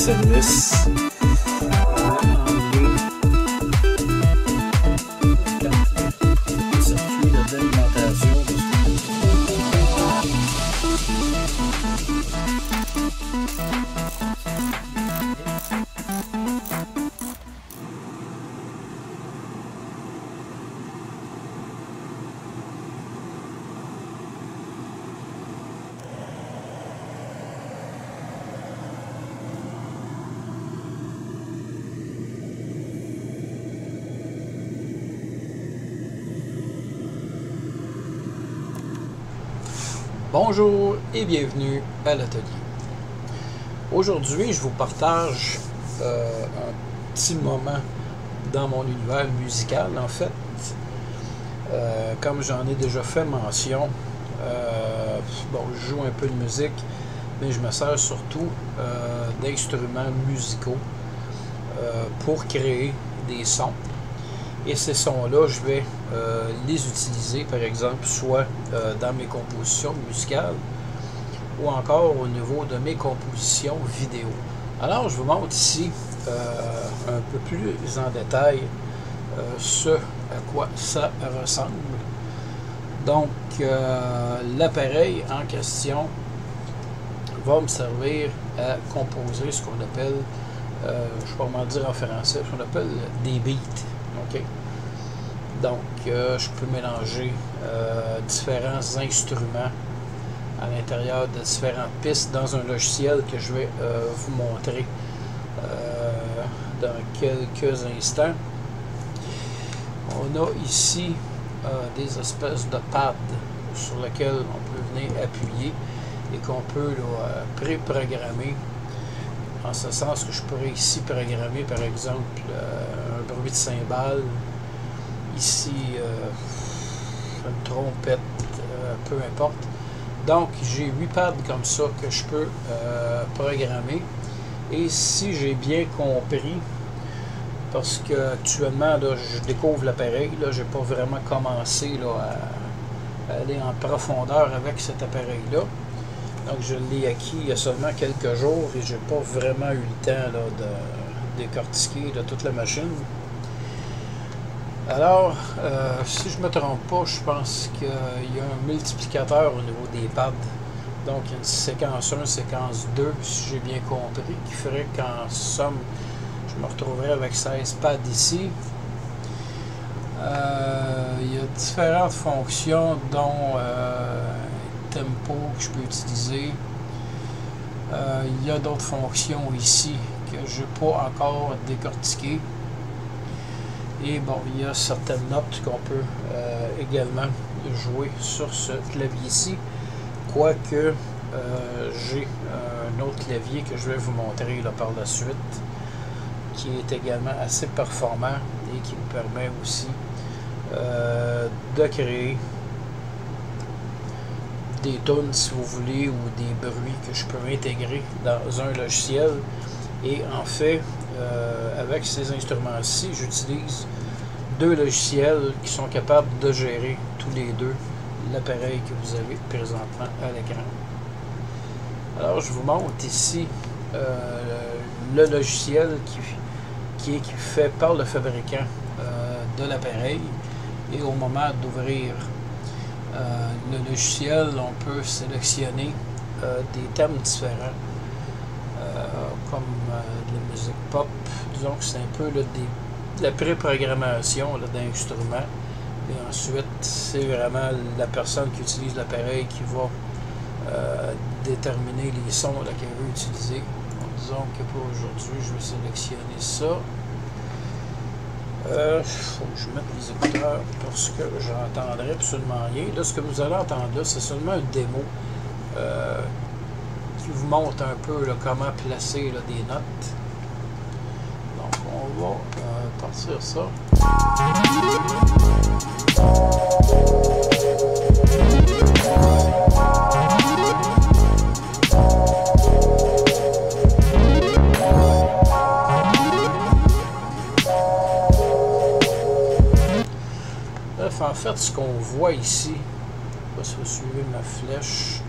service. Circuit d'alimentation. Bonjour et bienvenue à l'atelier. Aujourd'hui, je vous partage un petit moment dans mon univers musical. En fait, comme j'en ai déjà fait mention, bon, je joue un peu de musique, mais je me sers surtout d'instruments musicaux pour créer des sons. Et ces sons-là, je vais les utiliser, par exemple, soit dans mes compositions musicales ou encore au niveau de mes compositions vidéo. Alors, je vous montre ici un peu plus en détail ce à quoi ça ressemble. Donc, l'appareil en question va me servir à composer ce qu'on appelle, je ne sais pas comment dire en français, ce qu'on appelle des beats. Okay. Donc, je peux mélanger différents instruments à l'intérieur de différentes pistes dans un logiciel que je vais vous montrer dans quelques instants. On a ici des espèces de pads sur lesquels on peut venir appuyer et qu'on peut pré-programmer. En ce sens que je pourrais ici programmer, par exemple, un bruit de cymbale, ici une trompette, peu importe. Donc, j'ai 8 pads comme ça que je peux programmer. Et si j'ai bien compris, parce que actuellement, là, je découvre l'appareil, je n'ai pas vraiment commencé là, à aller en profondeur avec cet appareil-là. Donc, je l'ai acquis il y a seulement quelques jours et je n'ai pas vraiment eu le temps là, de décortiquer de toute la machine. Alors, si je ne me trompe pas, je pense qu'il y a un multiplicateur au niveau des pads. Donc, il y a une séquence 1, séquence 2, si j'ai bien compris, qui ferait qu'en somme, je me retrouverai avec 16 pads ici. Il y a différentes fonctions, dont tempo que je peux utiliser. Il y a d'autres fonctions ici que je n'ai pas encore décortiquées. Et bon, il y a certaines notes qu'on peut également jouer sur ce clavier-ci. Quoique j'ai un autre clavier que je vais vous montrer là, par la suite, qui est également assez performant et qui me permet aussi de créer des tunes, si vous voulez, ou des bruits que je peux intégrer dans un logiciel. Et en fait, avec ces instruments-ci, j'utilise deux logiciels qui sont capables de gérer tous les deux l'appareil que vous avez présentement à l'écran. Alors, je vous montre ici le logiciel qui est fait par le fabricant de l'appareil. Et au moment d'ouvrir le logiciel, on peut sélectionner des thèmes différents, comme de la musique pop. Disons que c'est un peu là, de la pré-programmation d'instruments. Et ensuite, c'est vraiment la personne qui utilise l'appareil qui va déterminer les sons qu'elle veut utiliser. Donc, disons que pour aujourd'hui, je vais sélectionner ça. Faut que je mette les écouteurs parce que j'entendrai absolument rien. Là, ce que vous allez entendre là, c'est seulement une démo qui vous montre un peu là, comment placer là, des notes. Donc, on va partir ça. En fait, ce qu'on voit ici, si vous suivez ma flèche,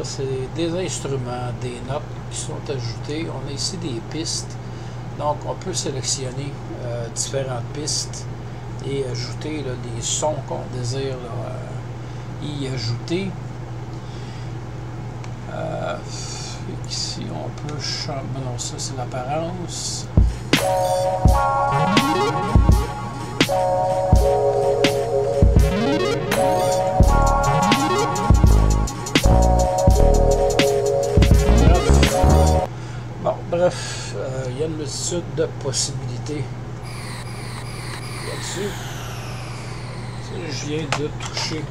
c'est des instruments, des notes qui qui sont ajoutés. On a ici des pistes. Donc, on peut sélectionner différentes pistes et ajouter là, des sons qu'on désire là, y ajouter. Ici, on peut changer. Non, ça, c'est l'apparence. Bon, bref, il y a une multitude de possibilités là-dessus. Je viens de toucher.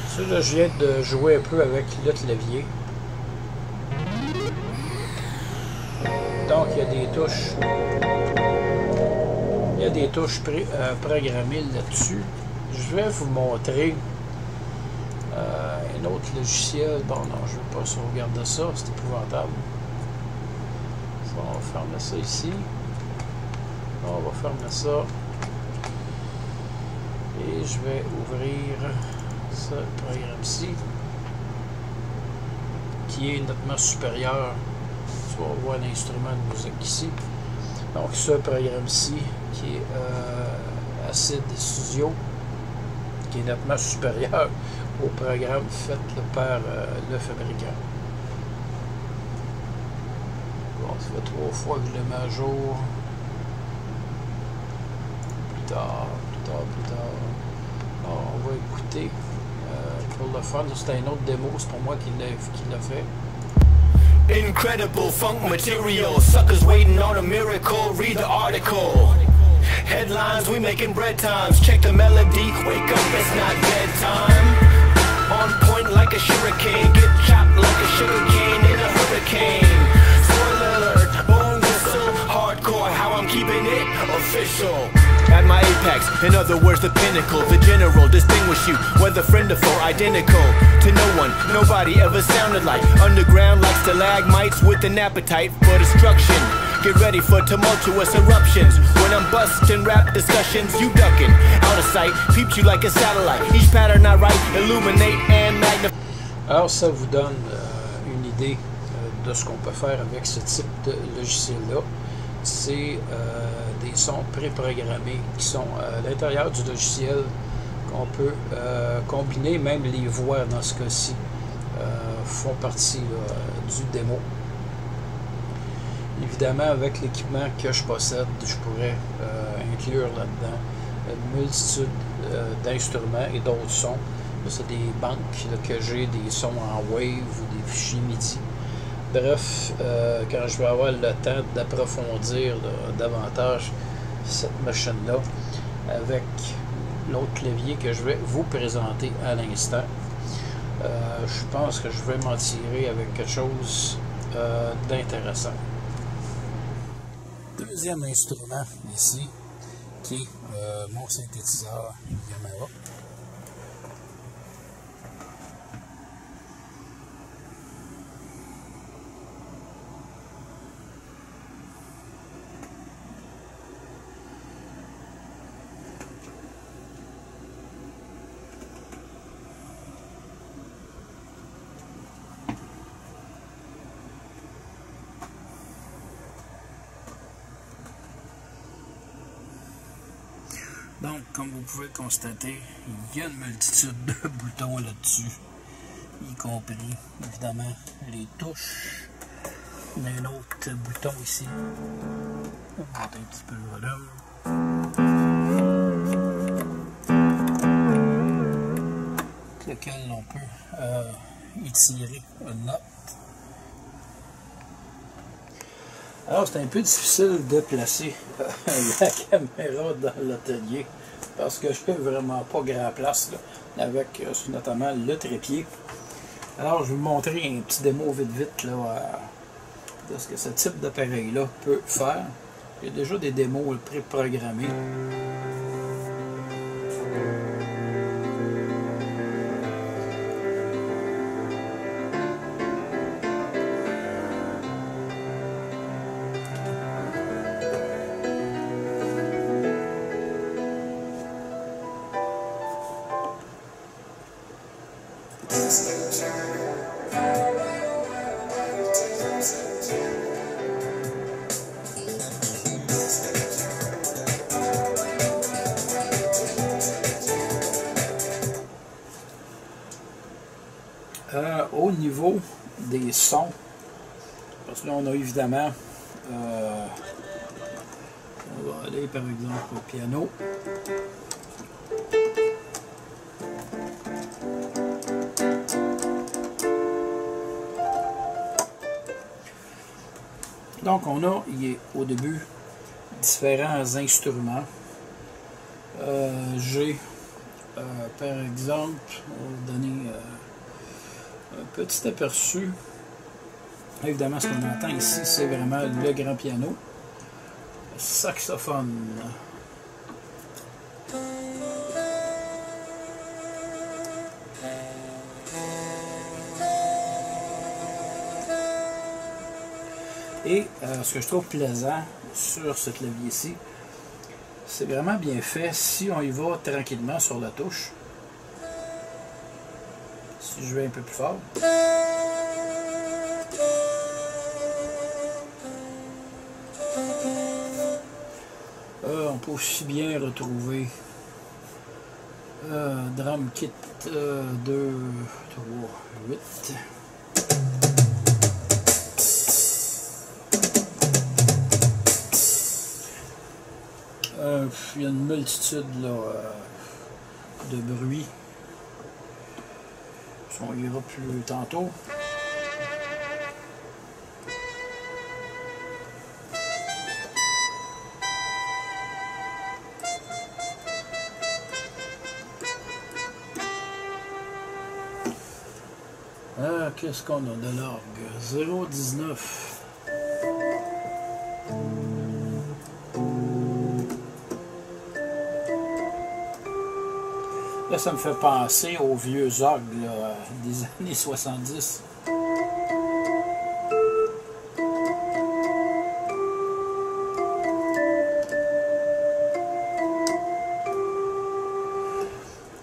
Ça, là, je viens de jouer un peu avec le clavier. Donc, il y a des touches. Il y a des touches programmées là-dessus. Je vais vous montrer un autre logiciel. Bon, non, je ne veux pas sauvegarder ça. C'est épouvantable. Ça, on va fermer ça ici. On va fermer ça. Et je vais ouvrir ce programme-ci, qui est nettement supérieur. Tu vas voir l'instrument de musique ici. Donc, ce programme-ci, qui est Acid Studio, qui est nettement supérieur au programme fait par le fabricant. Bon, ça fait 3 fois que je le mets à jour. Plus tard. Alors, on va écouter pour le fun. C'était une autre démo, c'est pour moi qui l'a fait. Incredible funk material, suckers waiting on a miracle, read the article. Headlines, we making bread times, check the melody, wake up, it's not bedtime. On point like a shuriken, get chopped like a sugar cane in a hurricane. Spoiler alert, bone whistle, hardcore, how I'm keeping it official. At my apex, in other words the pinnacle, the general distinguish you, whether friend or foe, identical to no one, nobody ever sounded like. Underground like stalagmites with an appetite for destruction. Get ready for tumultuous eruptions. When I'm busting rap discussions, you ducking out of sight, peeped you like a satellite. Each pattern I write, illuminate and magnify. Alors ça vous donne une idée de ce qu'on peut faire avec ce type de logiciel-là. C'est des sons préprogrammés qui sont à l'intérieur du logiciel qu'on peut combiner. Même les voix dans ce cas-ci font partie du démo. Évidemment, avec l'équipement que je possède, je pourrais inclure là-dedans une multitude d'instruments et d'autres sons. C'est des banques là, que j'ai, des sons en wave ou des fichiers MIDI. Bref, quand je vais avoir le temps d'approfondir davantage cette machine-là avec l'autre clavier que je vais vous présenter à l'instant, je pense que je vais m'en tirer avec quelque chose d'intéressant. Deuxième instrument ici, qui est mon synthétiseur Yamaha. Donc, comme vous pouvez constater, il y a une multitude de boutons là-dessus, y compris, évidemment, les touches. Il y a un autre bouton ici. On va monter un petit peu le volume. Avec lequel on peut étirer une note. Alors, c'est un peu difficile de placer la caméra dans l'atelier parce que je n'ai vraiment pas grand place là, avec notamment le trépied. Alors, je vais vous montrer un petit démo vite là, de ce que ce type d'appareil-là peut faire. Il y a déjà des démos pré-programmées. au niveau des sons, parce que là on a évidemment, on va aller par exemple au piano. Donc on a au début différents instruments. J'ai par exemple, on va vous donner un petit aperçu. Évidemment, ce qu'on entend ici, c'est vraiment le grand piano. Le saxophone. Et ce que je trouve plaisant sur ce clavier-ci, c'est vraiment bien fait si on y va tranquillement sur la touche. Si je vais un peu plus fort. On peut aussi bien retrouver Drum Kit 2, 3, 8. Il y a une multitude là, de bruits. On ira plus tantôt. Qu'est-ce qu'on a de l'orgue? 0,19. Là, ça me fait penser aux vieux orgues là, des années 70.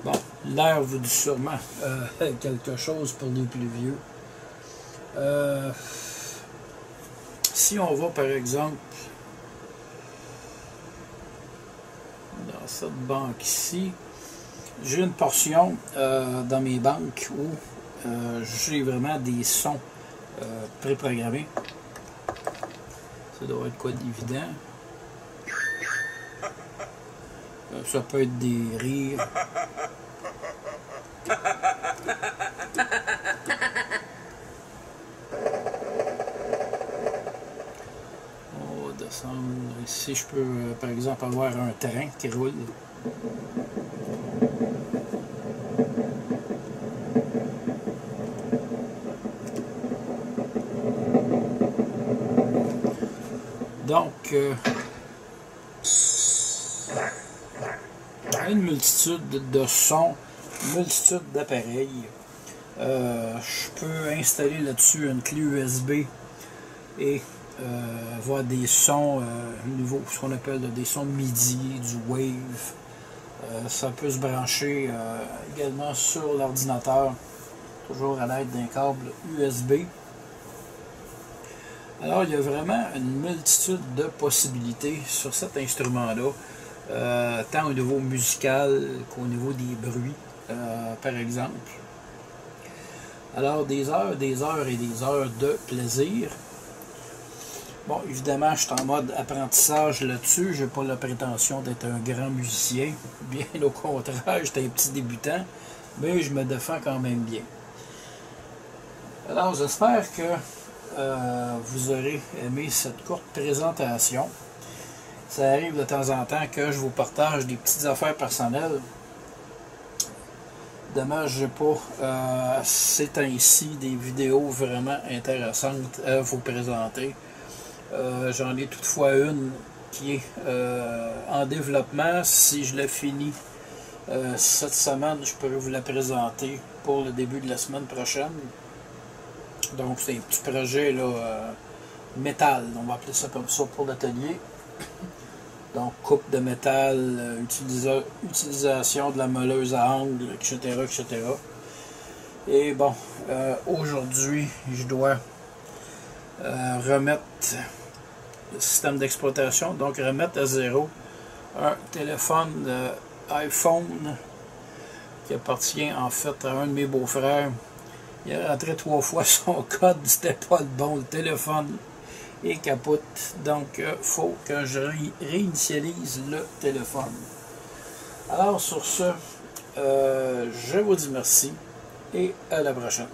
Bon, l'air vous dit sûrement quelque chose pour les plus vieux. Si on va par exemple dans cette banque ici, j'ai une portion dans mes banques où j'ai vraiment des sons préprogrammés. Ça doit être quoi d'évident. Ça peut être des rires. On va descendre. Ici, je peux par exemple avoir un train qui roule. Donc, une multitude de sons, une multitude d'appareils. Je peux installer là-dessus une clé USB et avoir des sons nouveaux, ce qu'on appelle des sons MIDI, du Wave. Ça peut se brancher également sur l'ordinateur, toujours à l'aide d'un câble USB. Alors, il y a vraiment une multitude de possibilités sur cet instrument-là, tant au niveau musical qu'au niveau des bruits, par exemple. Alors, des heures et des heures de plaisir. Bon, évidemment, je suis en mode apprentissage là-dessus. Je n'ai pas la prétention d'être un grand musicien. Bien au contraire, j'étais un petit débutant, mais je me défends quand même bien. Alors, j'espère que vous aurez aimé cette courte présentation. Ça arrive de temps en temps que je vous partage des petites affaires personnelles. Dommage, je n'ai pas ces temps-ci des vidéos vraiment intéressantes à vous présenter. J'en ai toutefois une qui est en développement. Si je la finis cette semaine, je pourrais vous la présenter pour le début de la semaine prochaine. Donc c'est un petit projet là, métal, on va appeler ça comme ça pour l'atelier. Donc coupe de métal, utilisation de la meuleuse à angle, etc. etc. Et bon, aujourd'hui je dois remettre le système d'exploitation, donc remettre à zéro un téléphone iPhone qui appartient en fait à un de mes beaux-frères Il a rentré 3 fois son code, c'était pas le bon, le téléphone est capote. Donc, faut que je réinitialise le téléphone. Alors, sur ce, je vous dis merci et à la prochaine.